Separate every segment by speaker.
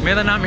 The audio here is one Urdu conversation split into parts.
Speaker 1: میرا نام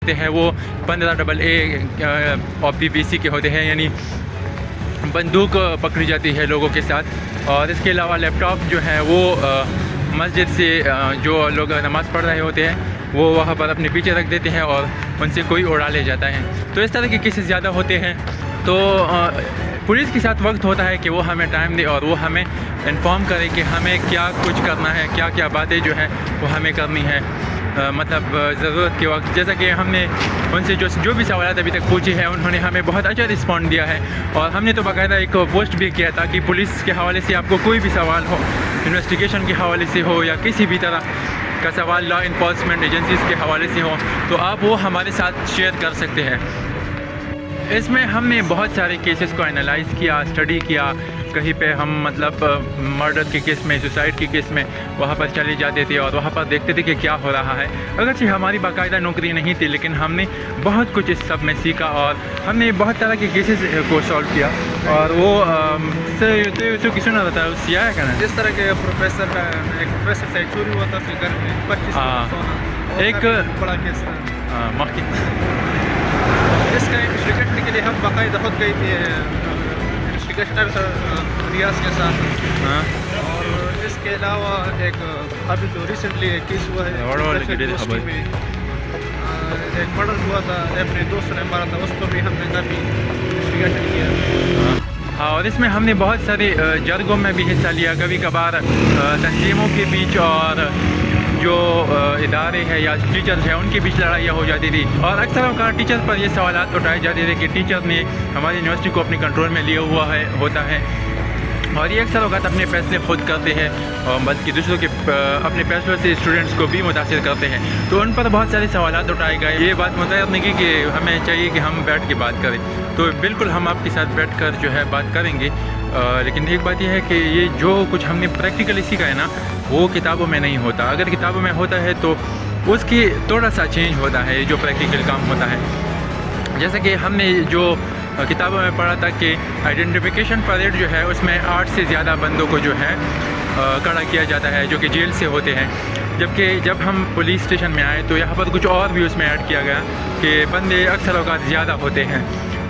Speaker 1: ہیں وہ 15AA اور PPC کے ہوتے ہیں، یعنی بندوق پکڑی جاتی ہے لوگوں کے ساتھ. اور اس کے علاوہ لیپ ٹاپ جو ہیں وہ مسجد سے جو لوگ نماز پڑھ رہے ہوتے ہیں وہ وہاں پر اپنے پیچھے رکھ دیتے ہیں اور ان سے کوئی اڑا لے جاتا ہے. تو اس طرح کے کیسز زیادہ ہوتے ہیں. تو پولیس کے ساتھ وقت ہوتا ہے کہ وہ ہمیں ٹائم دے اور وہ ہمیں انفارم کرے کہ ہمیں کیا کچھ کرنا ہے، کیا کیا باتیں جو ہیں وہ ہمیں کرنی ہے مطلب ضرورت کے وقت. جیسا کہ ہم نے ان سے جو بھی سوالات ابھی تک پوچھے ہیں انہوں نے ہمیں بہت اچھا رسپانڈ دیا ہے. اور ہم نے تو باقاعدہ ایک پوسٹ بھی کیا تھا کہ پولیس کے حوالے سے آپ کو کوئی بھی سوال ہو، انویسٹیگیشن کے حوالے سے ہو یا کسی بھی طرح کا سوال لا انفورسمنٹ ایجنسیز کے حوالے سے ہو، تو آپ وہ ہمارے ساتھ شیئر کر سکتے ہیں. اس میں ہم نے بہت سارے کیسز کو انالائز کیا، اسٹڈی کیا. کہیں پہ ہم مطلب مرڈر کے کیس میں، سوسائڈ کے کیس میں وہاں پر چلے جاتے تھے اور وہاں پر دیکھتے تھے کہ کیا ہو رہا ہے. اگرچہ ہماری باقاعدہ نوکری نہیں تھی لیکن ہم نے بہت کچھ اس سب میں سیکھا اور ہم نے بہت طرح کے کیسز کو سالو کیا. اور وہ کسی نے بتایا سیا ہے کہنا
Speaker 2: جس طرح کے پروفیسر کا ایک پروفیسر سے چوری ہوا تھا پھر گھر میں 25
Speaker 1: ایک
Speaker 2: بڑا کیس تھا. اس کا انویسٹیگیٹ کرنے کے لیے ہم باقاعدہ خود گئی تھی انویسٹیگیشنر ریاض کے ساتھ. اور اس کے علاوہ ایک ابھی جو ریسنٹلی ایک کیس ہوا ہے ایک مرڈر ہوا تھا، اپنے دوست نے مارا تھا، اس کو بھی ہم نے کافی انویسٹیگیشن کیا.
Speaker 1: اور اس میں ہم نے بہت سارے جرگوں میں بھی حصہ لیا. کبھی کبھار تنظیموں کے بیچ اور جو ادارے ہیں یا ٹیچرز ہیں ان کے بیچ لڑائیاں ہو جاتی تھی. اور اکثر اوقات ٹیچر پر یہ سوالات اٹھائے جاتے تھے کہ ٹیچر نے ہماری یونیورسٹی کو اپنے کنٹرول میں لیا ہوا ہوتا ہے اور یہ اکثر اوقات اپنے فیصلے خود کرتے ہیں اور بلکہ دوسروں کے اپنے فیصلوں سے اسٹوڈنٹس کو بھی متاثر کرتے ہیں. تو ان پر بہت سارے سوالات اٹھائے گئے. یہ بات متعین نہیں کی کہ ہمیں چاہیے کہ ہم بیٹھ کے بات کریں. تو بالکل ہم آپ کے ساتھ بیٹھ کر جو ہے بات کریں گے. لیکن ایک بات یہ ہے کہ یہ جو کچھ ہم نے پریکٹیکلی سیکھا ہے نا وہ کتابوں میں نہیں ہوتا. اگر کتابوں میں ہوتا ہے تو اس کی تھوڑا سا چینج ہوتا ہے جو پریکٹیکل کام ہوتا ہے. جیسا کہ ہم نے جو کتابوں میں پڑھا تھا کہ آئیڈینٹیفیکیشن پریڈ جو ہے اس میں 8 سے زیادہ بندوں کو جو ہے کھڑا کیا جاتا ہے جو کہ جیل سے ہوتے ہیں. جبکہ جب ہم پولیس اسٹیشن میں آئے تو یہاں پر کچھ اور بھی اس میں ایڈ کیا گیا کہ بندے اکثر اوقات زیادہ ہوتے ہیں.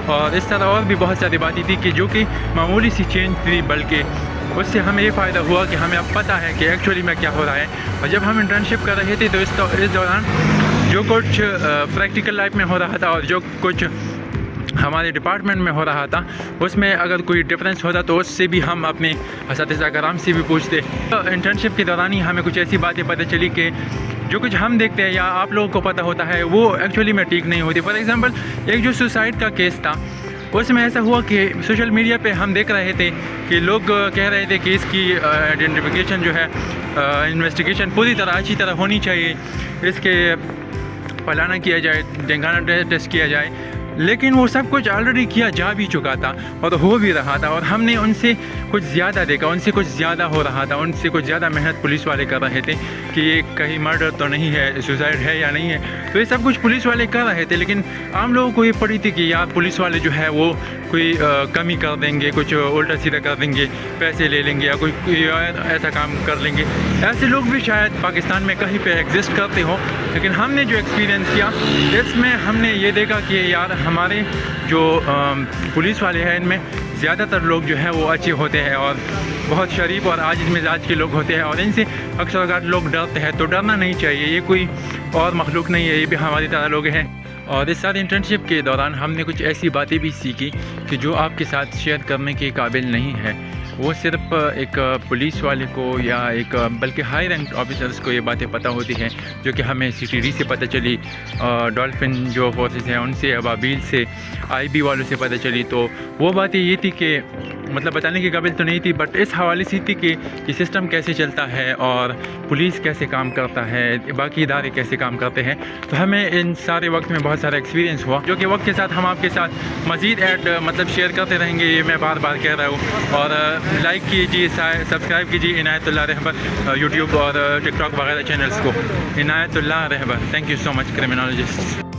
Speaker 1: اور اس طرح اور بھی بہت ساری باتیں تھی کہ جو کہ معمولی سی چینج تھی، بلکہ اس سے ہمیں یہ فائدہ ہوا کہ ہمیں اب پتہ ہے کہ ایکچولی میں کیا ہو رہا ہے. اور جب ہم انٹرنشپ کر رہے تھے تو اس دوران جو کچھ پریکٹیکل لائف میں ہو رہا تھا اور جو کچھ ہمارے ڈپارٹمنٹ میں ہو رہا تھا اس میں اگر کوئی ڈفرینس ہوتا تو اس سے بھی ہم اپنے اساتذہ کرام سے بھی پوچھتے. انٹرنشپ کے دوران ہی ہمیں کچھ ایسی باتیں پتہ چلی کہ جو کچھ ہم دیکھتے ہیں یا آپ لوگوں کو پتہ ہوتا ہے وہ ایکچولی میں ٹھیک نہیں ہوتی. فار ایگزامپل ایک جو سوسائڈ کا کیس تھا اس میں ایسا ہوا کہ سوشل میڈیا پہ ہم دیکھ رہے تھے کہ لوگ کہہ رہے تھے کہ اس کی آئیڈینٹیفیکیشن جو ہے انویسٹیگیشن پوری طرح اچھی طرح ہونی چاہیے، اس کے فلانا کیا جائے، ڈنگانا ٹیسٹ کیا جائے. لیکن وہ سب کچھ آلریڈی کیا جا بھی چکا تھا اور ہو بھی رہا تھا اور ہم نے ان سے کچھ زیادہ دیکھا، ان سے کچھ زیادہ ہو رہا تھا، ان سے کچھ زیادہ محنت پولیس والے کر رہے تھے کہ یہ کہیں مرڈر تو نہیں ہے، سوسائڈ ہے یا نہیں ہے. تو یہ سب کچھ پولیس والے کر رہے تھے لیکن عام لوگوں کو یہ پڑی تھی کہ یار پولیس والے جو ہے وہ کوئی کمی کر دیں گے، کچھ الٹا سیدھا کر دیں گے، پیسے لے لیں گے یا کوئی ایسا کام کر لیں گے. ایسے لوگ بھی شاید پاکستان میں کہیں پہ ایگزسٹ کرتے ہوں لیکن ہم نے جو ایکسپیرینس کیا اس میں ہم نے یہ دیکھا کہ یار ہمارے جو پولیس والے ہیں ان میں زیادہ تر لوگ جو ہیں وہ اچھے ہوتے ہیں اور بہت شریف اور عاجز مزاج کے لوگ ہوتے ہیں، اور ان سے اکثر اوقات لوگ ڈرتے ہیں، تو ڈرنا نہیں چاہیے، یہ کوئی اور مخلوق نہیں ہے، یہ بھی ہماری طرح لوگ ہیں۔ اور اس ساری انٹرنشپ کے دوران ہم نے کچھ ایسی باتیں بھی سیکھی کہ جو آپ کے ساتھ شیئر کرنے کے قابل نہیں ہے، وہ صرف ایک پولیس والے کو یا ایک بلکہ ہائی رینک آفیسرز کو یہ باتیں پتہ ہوتی ہیں، جو کہ ہمیں CTD سے پتہ چلی، ڈولفن جو فورسز ہیں ان سے، ابابیل سے، IB والوں سے پتہ چلی۔ تو وہ باتیں یہ تھی کہ مطلب بتانے کے قابل تو نہیں تھی، بٹ اس حوالے سے تھی کہ یہ سسٹم کیسے چلتا ہے اور پولیس کیسے کام کرتا ہے، باقی ادارے کیسے کام کرتے ہیں۔ تو ہمیں ان سارے وقت میں بہت سارا ایکسپیرینس ہوا، جو کہ وقت کے ساتھ ہم آپ کے ساتھ مزید مطلب شیئر کرتے رہیں گے، یہ میں بار بار کہہ رہا ہوں۔ اور لائک کیجیے، سبسکرائب کیجیے عنایت اللہ رہبر یوٹیوب اور ٹک ٹاک وغیرہ چینلز کو، عنایت اللہ رہبر۔ Thank you so much کرمنالوجسٹ۔